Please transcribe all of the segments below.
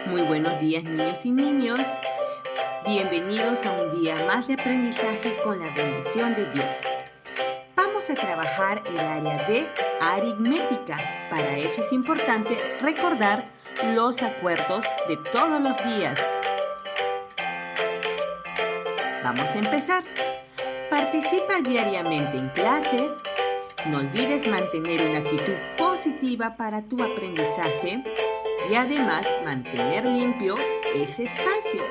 Muy buenos días, niños y niños. Bienvenidos a un día más de aprendizaje con la bendición de Dios. Vamos a trabajar el área de aritmética. Para eso es importante recordar los acuerdos de todos los días. Vamos a empezar. Participa diariamente en clases. No olvides mantener una actitud positiva para tu aprendizaje y además mantener limpio ese espacio.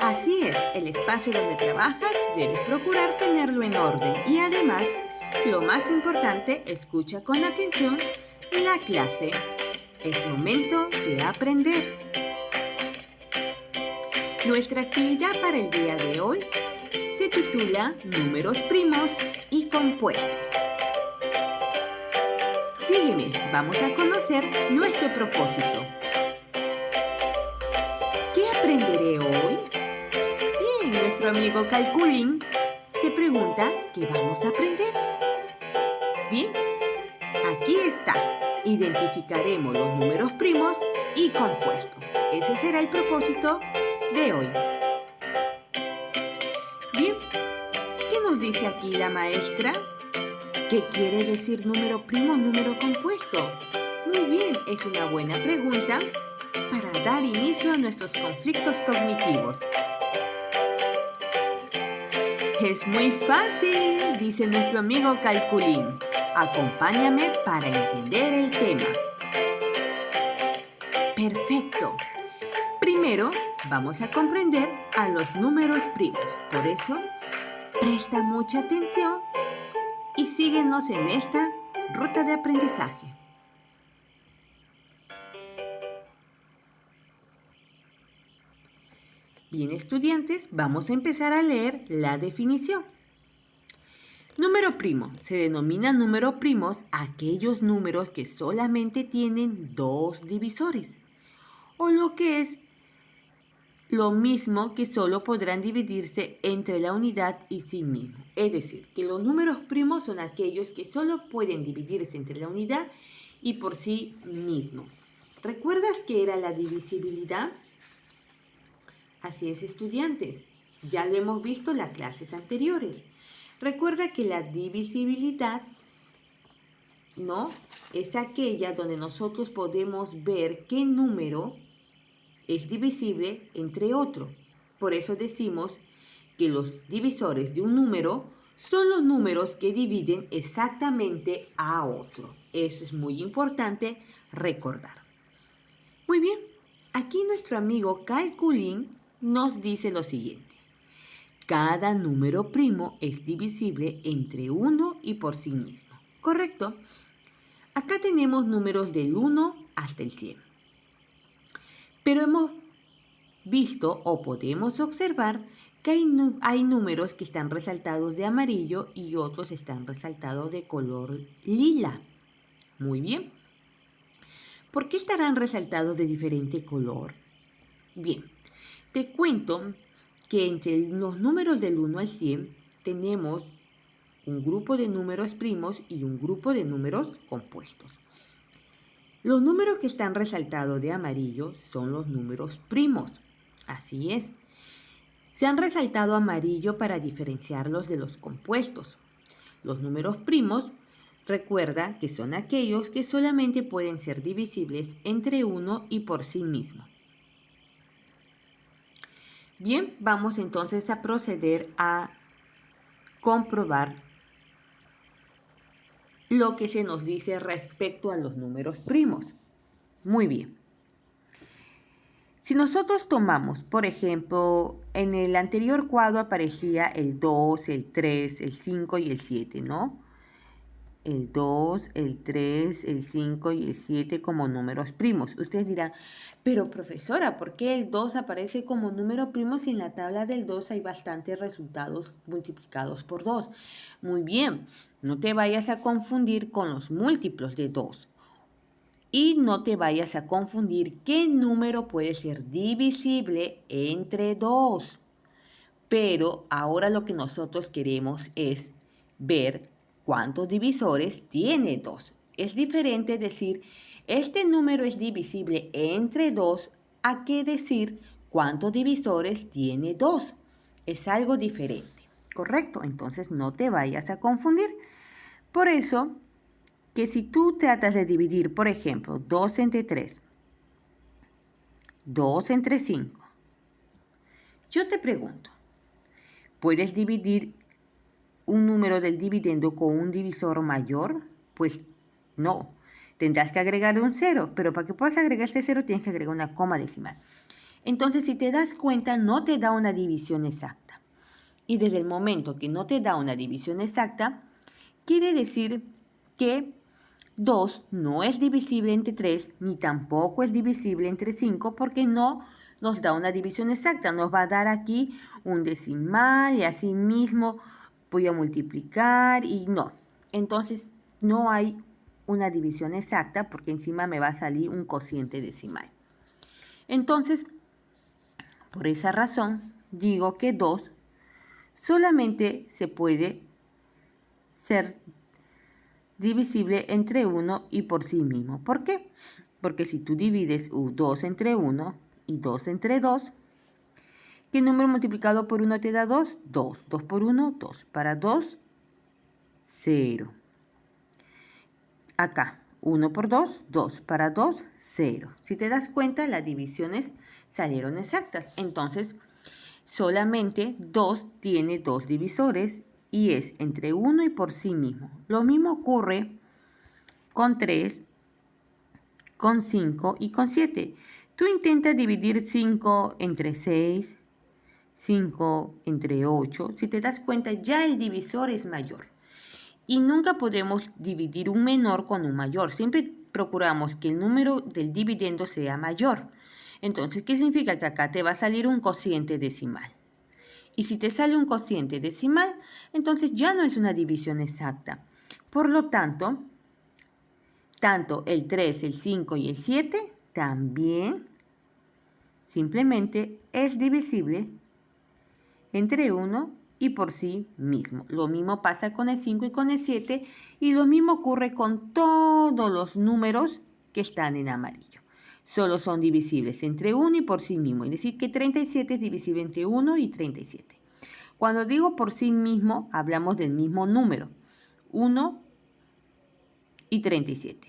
Así es, el espacio donde trabajas debes procurar tenerlo en orden y además, lo más importante, escucha con atención la clase. Es momento de aprender. Nuestra actividad para el día de hoy se titula Números primos y compuestos. Sígueme, vamos a conocer nuestro propósito. ¿Qué aprenderé hoy? Bien, nuestro amigo Calculín se pregunta qué vamos a aprender. Bien, aquí está. Identificaremos los números primos y compuestos. Ese será el propósito de hoy. Bien, ¿qué nos dice aquí la maestra? ¿Qué quiere decir número primo, número compuesto? Muy bien, es una buena pregunta para dar inicio a nuestros conflictos cognitivos. Es muy fácil, dice nuestro amigo Calculín. Acompáñame para entender el tema. Perfecto. Primero, vamos a comprender a los números primos. Por eso, presta mucha atención y síguenos en esta ruta de aprendizaje. Bien, estudiantes, vamos a empezar a leer la definición. Número primo. Se denomina número primos a aquellos números que solamente tienen dos divisores, o lo que es lo mismo que solo podrán dividirse entre la unidad y sí mismo. Es decir, que los números primos son aquellos que solo pueden dividirse entre la unidad y por sí mismos. ¿Recuerdas qué era la divisibilidad? Así es, estudiantes. Ya lo hemos visto en las clases anteriores. Recuerda que la divisibilidad, ¿no?, es aquella donde nosotros podemos ver qué número es divisible entre otro. Por eso decimos que los divisores de un número son los números que dividen exactamente a otro. Eso es muy importante recordar. Muy bien, aquí nuestro amigo Calculín nos dice lo siguiente. Cada número primo es divisible entre 1 y por sí mismo. ¿Correcto? Acá tenemos números del 1 hasta el 100. Pero hemos visto o podemos observar que hay números que están resaltados de amarillo y otros están resaltados de color lila. Muy bien. ¿Por qué estarán resaltados de diferente color? Bien, te cuento que entre los números del 1 al 100 tenemos un grupo de números primos y un grupo de números compuestos. Los números que están resaltados de amarillo son los números primos. Así es. Se han resaltado amarillo para diferenciarlos de los compuestos. Los números primos, recuerda que son aquellos que solamente pueden ser divisibles entre uno y por sí mismo. Bien, vamos entonces a proceder a comprobar lo que se nos dice respecto a los números primos. Muy bien. Si nosotros tomamos, por ejemplo, en el anterior cuadro aparecía el 2, el 3, el 5 y el 7, ¿no? El 2, el 3, el 5 y el 7 como números primos. Ustedes dirán, pero profesora, ¿por qué el 2 aparece como número primo si en la tabla del 2 hay bastantes resultados multiplicados por 2? Muy bien, no te vayas a confundir con los múltiplos de 2. Y no te vayas a confundir qué número puede ser divisible entre 2. Pero ahora lo que nosotros queremos es ver cuántos divisores tiene 2. Es diferente decir, este número es divisible entre 2 a que decir cuántos divisores tiene 2. Es algo diferente, ¿correcto? Entonces no te vayas a confundir. Por eso, que si tú tratas de dividir, por ejemplo, 2 entre 3, 2 entre 5, yo te pregunto, ¿puedes dividir un número del dividendo con un divisor mayor? Pues no. Tendrás que agregarle un 0, pero para que puedas agregar este 0 tienes que agregar una coma decimal. Entonces, si te das cuenta, no te da una división exacta. Y desde el momento que no te da una división exacta, quiere decir que 2 no es divisible entre 3, ni tampoco es divisible entre 5, porque no nos da una división exacta. Nos va a dar aquí un decimal y así mismo voy a multiplicar y no. Entonces, no hay una división exacta porque encima me va a salir un cociente decimal. Entonces, por esa razón, digo que 2 solamente se puede ser divisible entre 1 y por sí mismo. ¿Por qué? Porque si tú divides 2 entre 1 y 2 entre 2, ¿qué número multiplicado por 1 te da 2? 2. 2 por 1, 2. Para 2, 0. Acá, 1 por 2, 2. Para 2, 0. Si te das cuenta, las divisiones salieron exactas. Entonces, solamente 2 tiene 2 divisores y es entre 1 y por sí mismo. Lo mismo ocurre con 3, con 5 y con 7. Tú intentas dividir 5 entre 6, 5 entre 8. Si te das cuenta, ya el divisor es mayor. Y nunca podemos dividir un menor con un mayor. Siempre procuramos que el número del dividendo sea mayor. Entonces, ¿qué significa? Que acá te va a salir un cociente decimal. Y si te sale un cociente decimal, entonces ya no es una división exacta. Por lo tanto, tanto el 3, el 5 y el 7 también simplemente es divisible entre 1 y por sí mismo. Lo mismo pasa con el 5 y con el 7 y lo mismo ocurre con todos los números que están en amarillo. Solo son divisibles entre 1 y por sí mismo. Es decir, que 37 es divisible entre 1 y 37. Cuando digo por sí mismo, hablamos del mismo número. 1 y 37.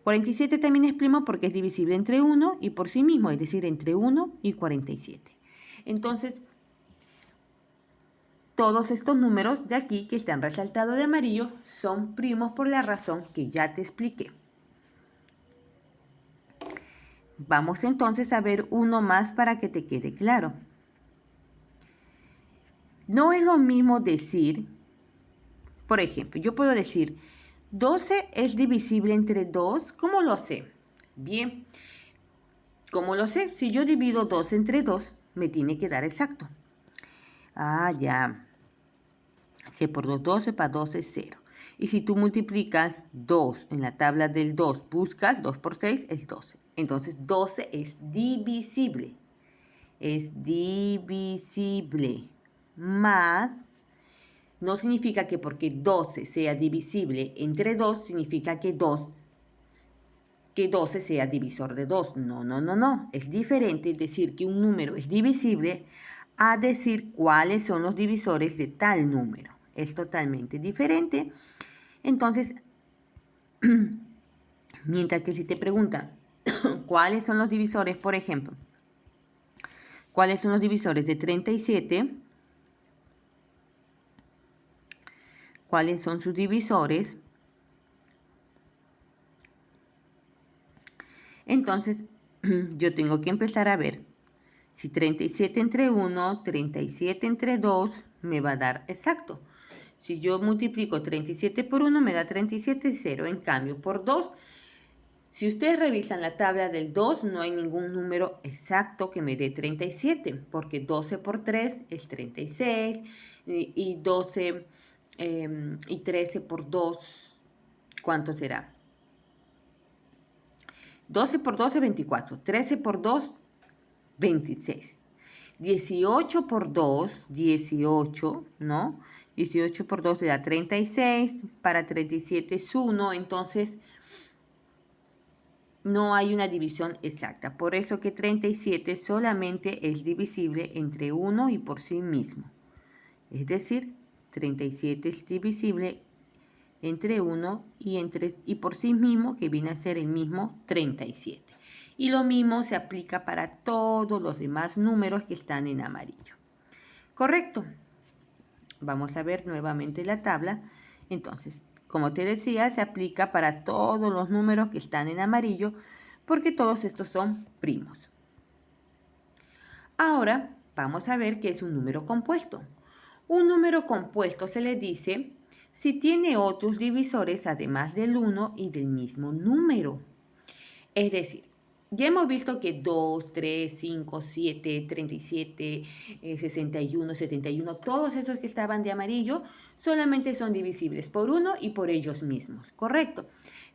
47 también es primo porque es divisible entre 1 y por sí mismo, es decir, entre 1 y 47. Entonces, todos estos números de aquí que están resaltados de amarillo son primos por la razón que ya te expliqué. Vamos entonces a ver uno más para que te quede claro. No es lo mismo decir, por ejemplo, yo puedo decir 12 es divisible entre 2. ¿Cómo lo sé? Bien, ¿cómo lo sé? Si yo divido 2 entre 2, me tiene que dar exacto. Ah, ya. C por 2, 12, para 12 es 0. Y si tú multiplicas 2 en la tabla del 2, buscas 2 por 6 es 12. Entonces 12 es divisible. Es divisible. Más, no significa que porque 12 sea divisible entre 2, significa que 12 sea divisor de 2. No, no, no, no. Es diferente decir que un número es divisible a decir cuáles son los divisores de tal número. Es totalmente diferente. Entonces, mientras que si te preguntan cuáles son los divisores, por ejemplo, cuáles son los divisores de 37, cuáles son sus divisores, entonces yo tengo que empezar a ver si 37 entre 1, 37 entre 2 me va a dar exacto. Si yo multiplico 37 por 1 me da 37, 0. En cambio, por 2, si ustedes revisan la tabla del 2, no hay ningún número exacto que me dé 37, porque 12 por 3 es 36 y 12 y 13 por 2, ¿cuánto será? 12 por 12, 24. 13 por 2, 26. 18 por 2, 18, ¿no? 18 por 2 te da 36, para 37 es 1, entonces no hay una división exacta. Por eso que 37 solamente es divisible entre 1 y por sí mismo. Es decir, 37 es divisible entre 1 y por sí mismo, que viene a ser el mismo 37. Y lo mismo se aplica para todos los demás números que están en amarillo. ¿Correcto? Vamos a ver nuevamente la tabla. Entonces, como te decía, se aplica para todos los números que están en amarillo, porque todos estos son primos. Ahora vamos a ver qué es un número compuesto. Un número compuesto se le dice si tiene otros divisores además del 1 y del mismo número. Es decir, ya hemos visto que 2, 3, 5, 7, 37, 61, 71, todos esos que estaban de amarillo solamente son divisibles por 1 y por ellos mismos, ¿correcto?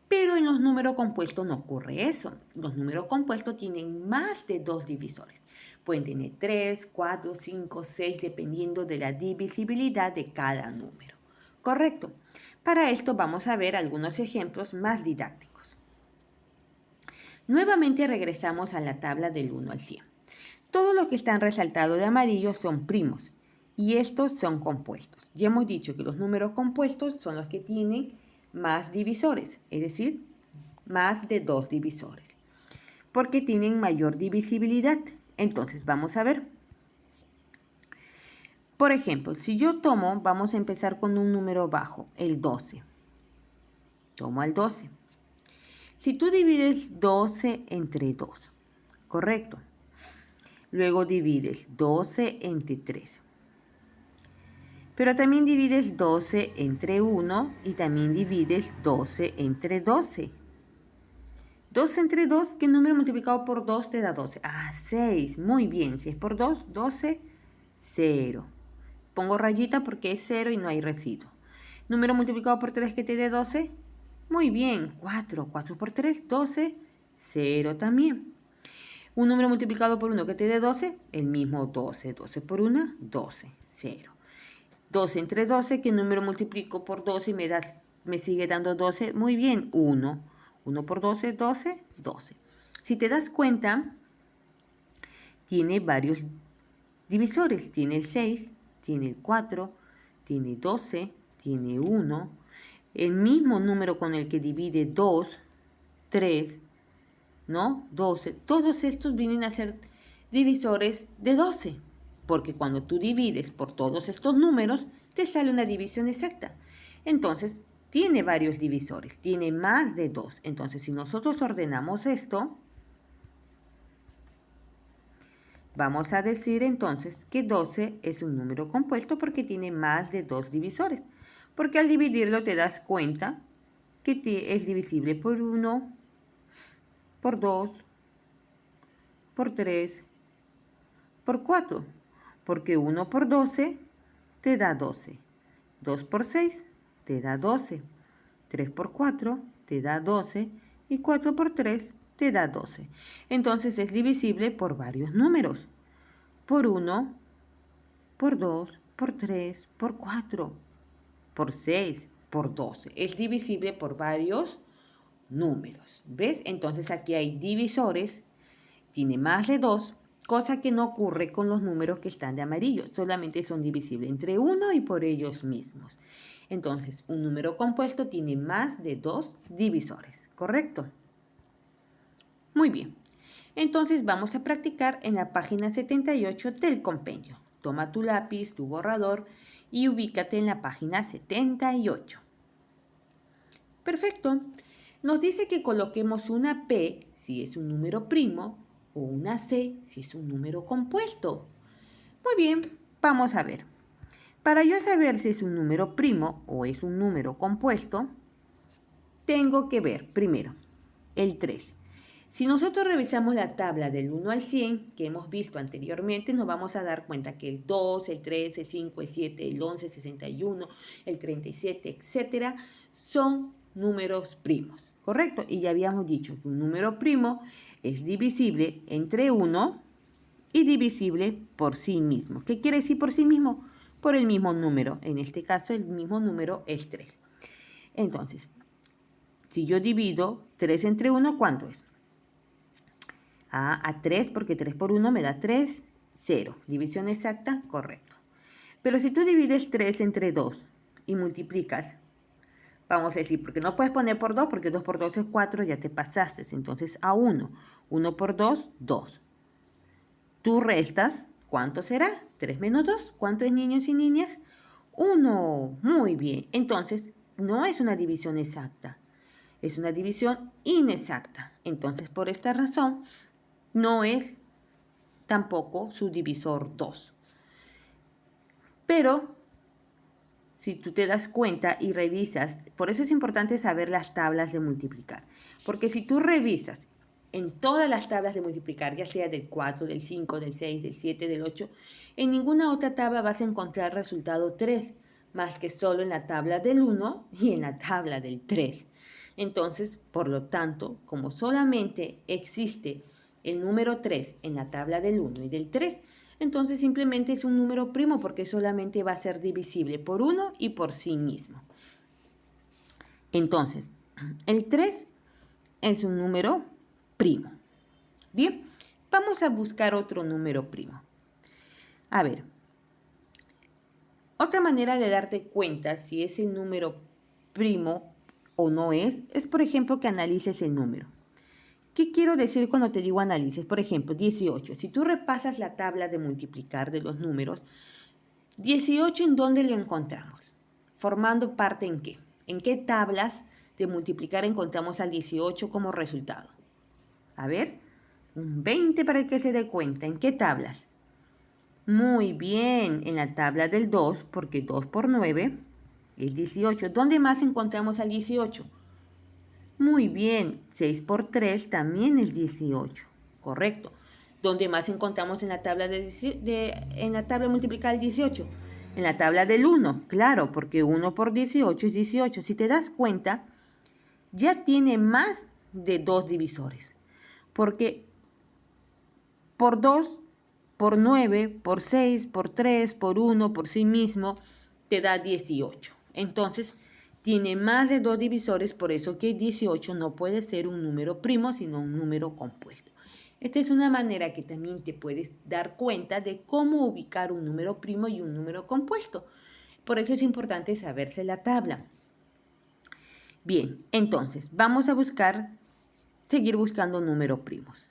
Pero en los números compuestos no ocurre eso. Los números compuestos tienen más de 2 divisores. Pueden tener 3, 4, 5, 6, dependiendo de la divisibilidad de cada número. ¿Correcto? Para esto vamos a ver algunos ejemplos más didácticos. Nuevamente regresamos a la tabla del 1 al 100. Todos los que están resaltados de amarillo son primos y estos son compuestos. Ya hemos dicho que los números compuestos son los que tienen más divisores, es decir, más de 2 divisores, porque tienen mayor divisibilidad. Entonces vamos a ver. Por ejemplo, si yo tomo, vamos a empezar con un número bajo, el 12. Tomo el 12. Si tú divides 12 entre 2, ¿correcto? Luego divides 12 entre 3. Pero también divides 12 entre 1 y también divides 12 entre 12. 12 entre 2, ¿qué número multiplicado por 2 te da 12? 6. Muy bien. Si es por 2, 12, 0. Pongo rayita porque es 0 y no hay residuo. Número multiplicado por 3 que te dé 12. Muy bien. 4. 4 por 3, 12. 0 también. Un número multiplicado por 1 que te dé 12. El mismo 12. 12 por 1, 12. 0. 12 entre 12, ¿qué número multiplico por 12 y me sigue dando 12? Muy bien. 1. 1 por 12, 12, 12. Si te das cuenta, tiene varios divisores. Tiene el 6, tiene el 4, tiene 12, tiene 1. El mismo número con el que divide 2, 3, ¿no? 12. Todos estos vienen a ser divisores de 12. Porque cuando tú divides por todos estos números, te sale una división exacta. Entonces, tiene varios divisores, tiene más de 2. Entonces, si nosotros ordenamos esto, vamos a decir entonces que 12 es un número compuesto porque tiene más de 2 divisores. Porque al dividirlo te das cuenta que es divisible por 1, por 2, por 3, por 4. Porque 1 por 12 te da 12. 2 por 6 te da 12. 3 por 4 te da 12. Y 4 por 3 te da 12. Entonces es divisible por varios números. Por 1, por 2, por 3, por 4, por 6, por 12. Es divisible por varios números. ¿Ves? Entonces aquí hay divisores. Tiene más de 2. Cosa que no ocurre con los números que están de amarillo. Solamente son divisibles entre 1 y por ellos mismos. Entonces, un número compuesto tiene más de 2 divisores. ¿Correcto? Muy bien. Entonces, vamos a practicar en la página 78 del compendio. Toma tu lápiz, tu borrador y ubícate en la página 78. Perfecto. Nos dice que coloquemos una P si es un número primo o una C si es un número compuesto. Muy bien, vamos a ver. Para yo saber si es un número primo o es un número compuesto, tengo que ver primero el 3. Si nosotros revisamos la tabla del 1 al 100 que hemos visto anteriormente, nos vamos a dar cuenta que el 2, el 3, el 5, el 7, el 11, el 61, el 37, etcétera, son números primos, ¿correcto? Y ya habíamos dicho que un número primo es divisible entre 1 y divisible por sí mismo. ¿Qué quiere decir por sí mismo? Por el mismo número. En este caso, el mismo número es 3. Entonces, si yo divido 3 entre 1, ¿cuánto es? A 3, porque 3 por 1 me da 3, 0. División exacta, correcto. Pero si tú divides 3 entre 2 y multiplicas, vamos a decir, porque no puedes poner por 2, porque 2 por 2 es 4, ya te pasaste. Entonces a 1. 1 por 2, 2. Tú restas, ¿cuánto será? 3 menos 2, ¿cuánto es, niños y niñas? 1. Muy bien. Entonces, no es una división exacta, es una división inexacta. Entonces, por esta razón, no es tampoco su divisor 2. Pero, si tú te das cuenta y revisas, por eso es importante saber las tablas de multiplicar. Porque si tú revisas en todas las tablas de multiplicar, ya sea del 4, del 5, del 6, del 7, del 8, en ninguna otra tabla vas a encontrar resultado 3, más que solo en la tabla del 1 y en la tabla del 3. Entonces, por lo tanto, como solamente existe el número 3 en la tabla del 1 y del 3, entonces simplemente es un número primo porque solamente va a ser divisible por 1 y por sí mismo. Entonces, el 3 es un número primo. Bien, vamos a buscar otro número primo. A ver, otra manera de darte cuenta si ese número primo o no es por ejemplo que analices el número. ¿Qué quiero decir cuando te digo analices? Por ejemplo, 18. Si tú repasas la tabla de multiplicar de los números, 18 ¿en dónde lo encontramos? ¿Formando parte en qué? ¿En qué tablas de multiplicar encontramos al 18 como resultado? A ver, un 20 para que se dé cuenta. ¿En qué tablas? Muy bien, en la tabla del 2, porque 2 por 9 es 18. ¿Dónde más encontramos al 18? Muy bien, 6 por 3 también es 18. Correcto. ¿Dónde más encontramos en la tabla en la tabla multiplicar el 18? En la tabla del 1, claro, porque 1 por 18 es 18. Si te das cuenta, ya tiene más de 2 divisores. Porque por 2, por 9, por 6, por 3, por 1, por sí mismo, te da 18. Entonces, tiene más de 2 divisores, por eso que 18 no puede ser un número primo, sino un número compuesto. Esta es una manera que también te puedes dar cuenta de cómo ubicar un número primo y un número compuesto. Por eso es importante saberse la tabla. Bien, entonces, vamos a seguir buscando números primos.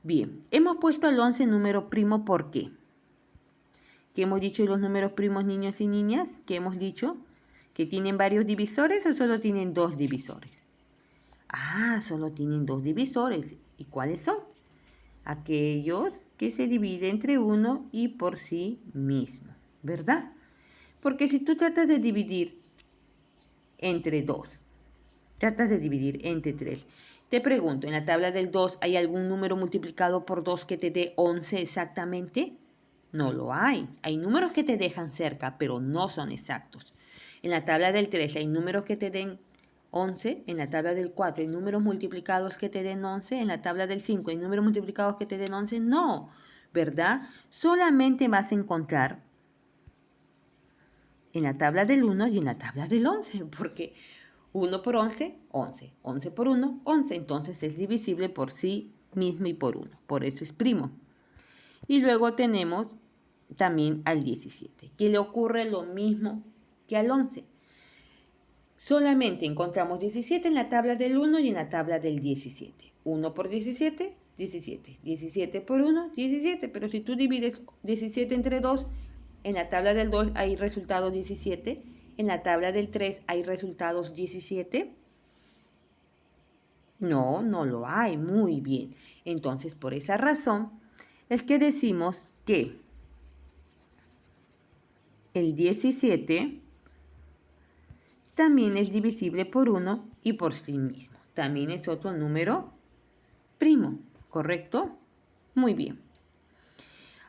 Bien, hemos puesto al 11 número primo, ¿por qué? ¿Qué hemos dicho de los números primos, niños y niñas? ¿Qué hemos dicho? ¿Que tienen varios divisores o solo tienen 2 divisores? Ah, solo tienen 2 divisores. ¿Y cuáles son? Aquellos que se dividen entre 1 y por sí mismo, ¿verdad? Porque si tú tratas de dividir entre 2, tratas de dividir entre 3, te pregunto, ¿en la tabla del 2 hay algún número multiplicado por 2 que te dé 11 exactamente? No lo hay. Hay números que te dejan cerca, pero no son exactos. En la tabla del 3 hay números que te den 11. En la tabla del 4 hay números multiplicados que te den 11. En la tabla del 5 hay números multiplicados que te den 11. No, ¿verdad? Solamente vas a encontrar en la tabla del 1 y en la tabla del 11, porque 1 por 11, 11. 11 por 1, 11. Entonces es divisible por sí mismo y por 1. Por eso es primo. Y luego tenemos también al 17, que le ocurre lo mismo que al 11. Solamente encontramos 17 en la tabla del 1 y en la tabla del 17. 1 por 17, 17. 17 por 1, 17. Pero si tú divides 17 entre 2, en la tabla del 2 hay resultados 17. En la tabla del 3 hay resultados 17. No, no lo hay. Muy bien. Entonces, por esa razón, es que decimos que el 17 también es divisible por 1 y por sí mismo. También es otro número primo, ¿correcto? Muy bien.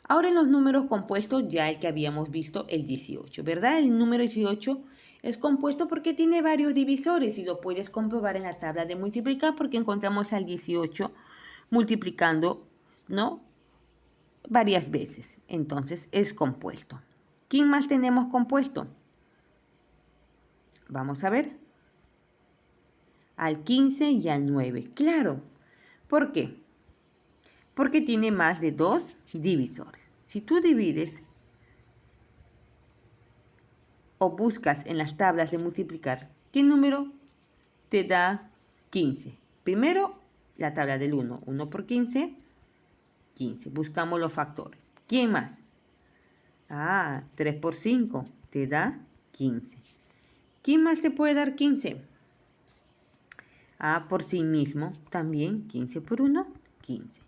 Ahora en los números compuestos, ya el que habíamos visto, el 18, ¿verdad? El número 18 es compuesto porque tiene varios divisores y lo puedes comprobar en la tabla de multiplicar porque encontramos al 18 multiplicando, ¿no? Varias veces. Entonces es compuesto. ¿Quién más tenemos compuesto? Vamos a ver. Al 15 y al 9. Claro, ¿Por qué? Porque tiene más de 2 divisores. Si tú divides o buscas en las tablas de multiplicar, ¿qué número te da 15? Primero, la tabla del 1. 1 por 15, 15. Buscamos los factores. ¿Quién más? 3 por 5 te da 15. ¿Quién más te puede dar 15? Por sí mismo también 15 por 1, 15.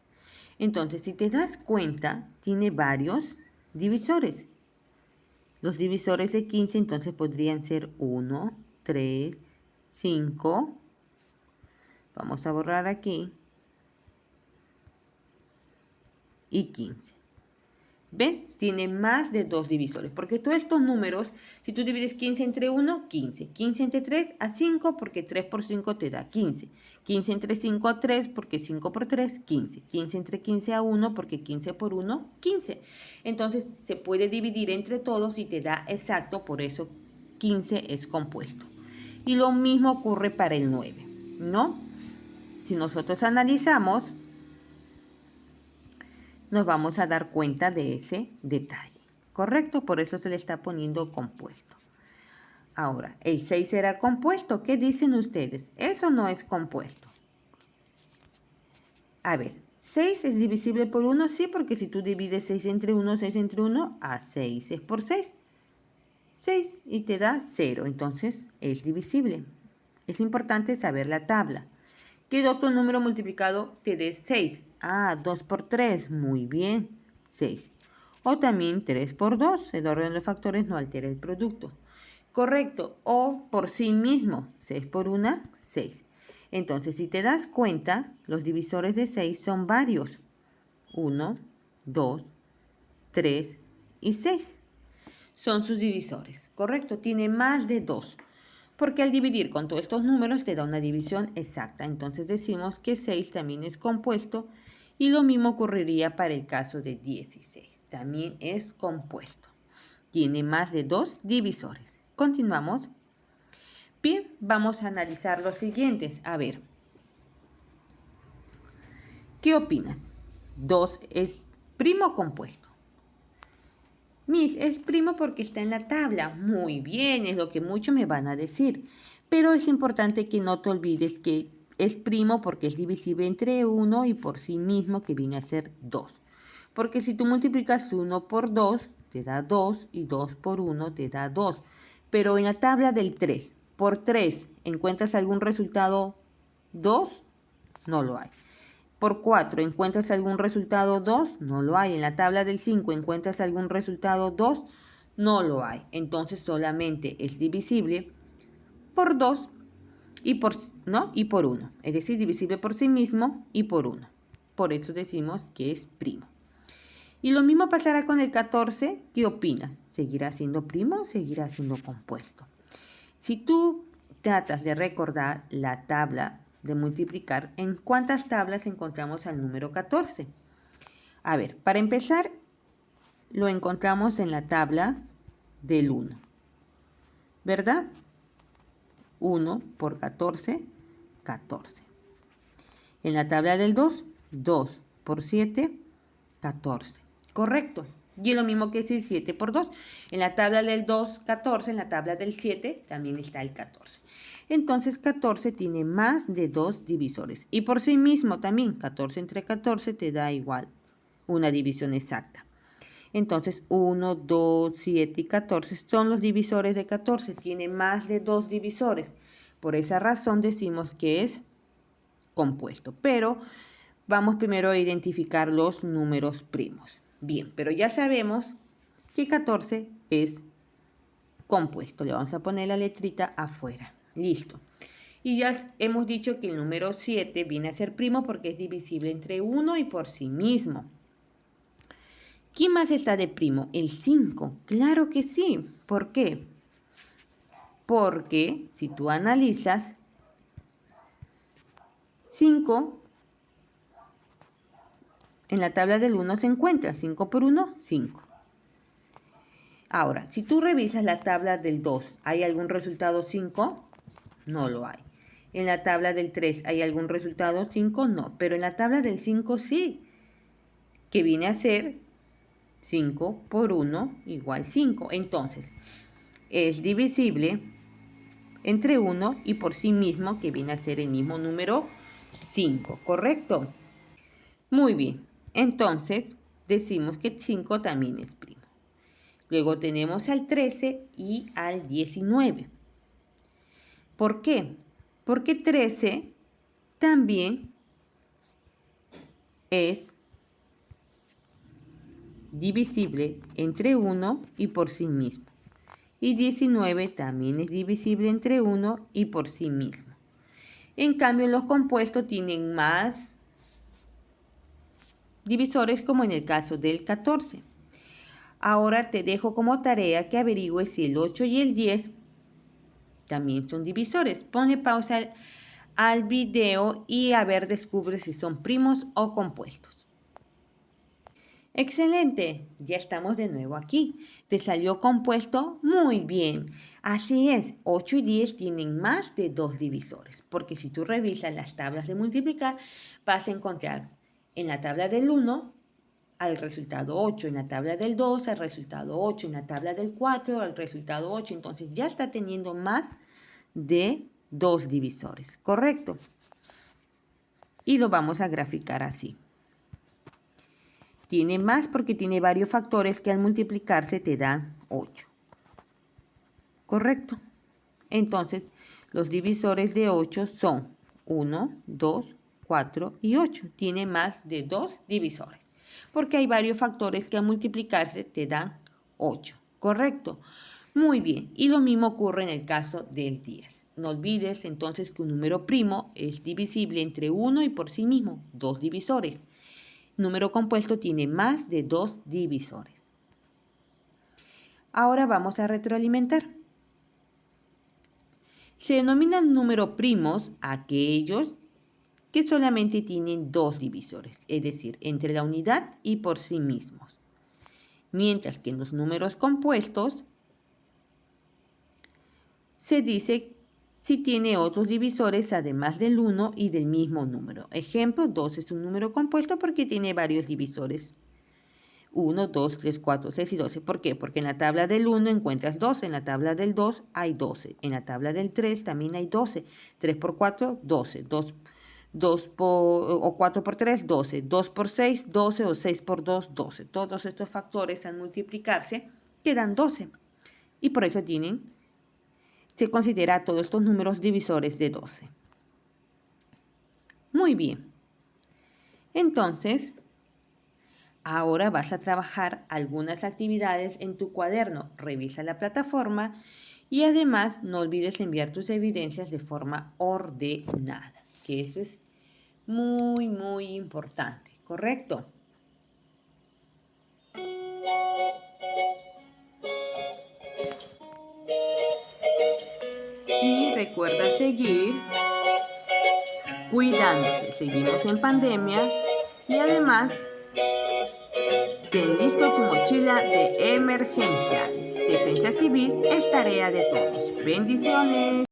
Entonces, si te das cuenta, tiene varios divisores. Los divisores de 15 entonces podrían ser 1, 3, 5. Vamos a borrar aquí. Y 15. ¿Ves? Tiene más de 2 divisores. Porque todos estos números, si tú divides 15 entre 1, 15. 15 entre 3, a 5, porque 3 por 5 te da 15. 15 entre 5 a 3, porque 5 por 3, 15. 15 entre 15 a 1, porque 15 por 1, 15. Entonces, se puede dividir entre todos y te da exacto, por eso 15 es compuesto. Y lo mismo ocurre para el 9, ¿no? Si nosotros analizamos, nos vamos a dar cuenta de ese detalle. ¿Correcto? Por eso se le está poniendo compuesto. Ahora, el 6 será compuesto. ¿Qué dicen ustedes? Eso no es compuesto. A ver, 6 es divisible por 1, sí, porque si tú divides 6 entre 1, 6 entre 1, a 6 es por 6. 6 y te da 0, entonces es divisible. Es importante saber la tabla. ¿Qué otro número multiplicado te dé 6? 2 por 3, muy bien, 6. O también 3 por 2, el orden de los factores no altera el producto. Correcto, o por sí mismo, 6 por 1, 6. Entonces, si te das cuenta, los divisores de 6 son varios. 1, 2, 3 y 6. Son sus divisores, ¿correcto? Tiene más de 2. Porque al dividir con todos estos números te da una división exacta. Entonces decimos que 6 también es compuesto y lo mismo ocurriría para el caso de 16. También es compuesto. Tiene más de 2 divisores. Continuamos. Bien, vamos a analizar los siguientes. A ver, ¿qué opinas? 2 es primo compuesto. Miss, es primo porque está en la tabla. Muy bien, es lo que muchos me van a decir. Pero es importante que no te olvides que es primo porque es divisible entre 1 y por sí mismo, que viene a ser 2. Porque si tú multiplicas 1 por 2, te da 2 y 2 por 1 te da 2. Pero en la tabla del 3, por 3, ¿encuentras algún resultado 2? No lo hay. Por 4, ¿encuentras algún resultado 2? No lo hay. En la tabla del 5, ¿encuentras algún resultado 2? No lo hay. Entonces solamente es divisible por 2 y por 1. Es decir, divisible por sí mismo y por 1. Por eso decimos que es primo. Y lo mismo pasará con el 14. ¿Qué opinas? ¿Seguirá siendo primo o seguirá siendo compuesto? Si tú tratas de recordar la tabla de multiplicar, ¿en cuántas tablas encontramos al número 14? A ver, para empezar, lo encontramos en la tabla del 1, ¿verdad? 1 por 14, 14. En la tabla del 2, 2 por 7, 14. Correcto. Y es lo mismo que decir 7 por 2. En la tabla del 2, 14. En la tabla del 7 también está el 14. Entonces 14 tiene más de 2 divisores. Y por sí mismo también 14 entre 14 te da igual una división exacta. Entonces 1, 2, 7 y 14 son los divisores de 14. Tiene más de 2 divisores. Por esa razón decimos que es compuesto. Pero vamos primero a identificar los números primos. Bien, pero ya sabemos que 14 es compuesto. Le vamos a poner la letrita afuera. Listo. Y ya hemos dicho que el número 7 viene a ser primo porque es divisible entre 1 y por sí mismo. ¿Quién más está de primo? El 5. Claro que sí. ¿Por qué? Porque si tú analizas, 5 en la tabla del 1 se encuentra. 5 por 1, 5. Ahora, si tú revisas la tabla del 2, ¿hay algún resultado 5? No lo hay. En la tabla del 3, ¿hay algún resultado 5? No, pero en la tabla del 5 sí, que viene a ser 5 por 1 igual 5. Entonces, es divisible entre 1 y por sí mismo, que viene a ser el mismo número 5, ¿correcto? Muy bien, entonces decimos que 5 también es primo. Luego tenemos al 13 y al 19. ¿Por qué? Porque 13 también es divisible entre 1 y por sí mismo. Y 19 también es divisible entre 1 y por sí mismo. En cambio, los compuestos tienen más divisores, como en el caso del 14. Ahora te dejo como tarea que averigües si el 8 y el 10 también son divisores. Ponle pausa al video y a ver, descubre si son primos o compuestos. Excelente, ya estamos de nuevo aquí. ¿Te salió compuesto? Muy bien. Así es, 8 y 10 tienen más de 2 divisores, porque si tú revisas las tablas de multiplicar, vas a encontrar en la tabla del 1 al resultado 8, en la tabla del 2 al resultado 8, en la tabla del 4 al resultado 8. Entonces ya está teniendo más de 2 divisores, ¿correcto? Y lo vamos a graficar así. Tiene más porque tiene varios factores que al multiplicarse te dan 8. ¿Correcto? Entonces, los divisores de 8 son 1, 2, 4 y 8. Tiene más de 2 divisores. Porque hay varios factores que al multiplicarse te dan 8. ¿Correcto? Muy bien. Y lo mismo ocurre en el caso del 10. No olvides entonces que un número primo es divisible entre 1 y por sí mismo, 2 divisores. Número compuesto tiene más de 2 divisores. Ahora vamos a retroalimentar. Se denominan números primos aquellos que solamente tienen 2 divisores, es decir, entre la unidad y por sí mismos. Mientras que en los números compuestos se dice si tiene otros divisores además del 1 y del mismo número. Ejemplo, 2 es un número compuesto porque tiene varios divisores. 1, 2, 3, 4, 6 y 12. ¿Por qué? Porque en la tabla del 1 encuentras 12, en la tabla del 2 hay 12, en la tabla del 3 también hay 12. 3 por 4, 12. 2 o 4 por 3, 12. 2 por 6, 12 o 6 por 2, 12. Todos estos factores al multiplicarse quedan 12. Y por eso se considera a todos estos números divisores de 12. Muy bien. Entonces, ahora vas a trabajar algunas actividades en tu cuaderno. Revisa la plataforma y además no olvides enviar tus evidencias de forma ordenada, que eso es muy, muy importante, ¿correcto? Y recuerda seguir cuidándote. Seguimos en pandemia y además ten listo tu mochila de emergencia. Defensa civil es tarea de todos. Bendiciones.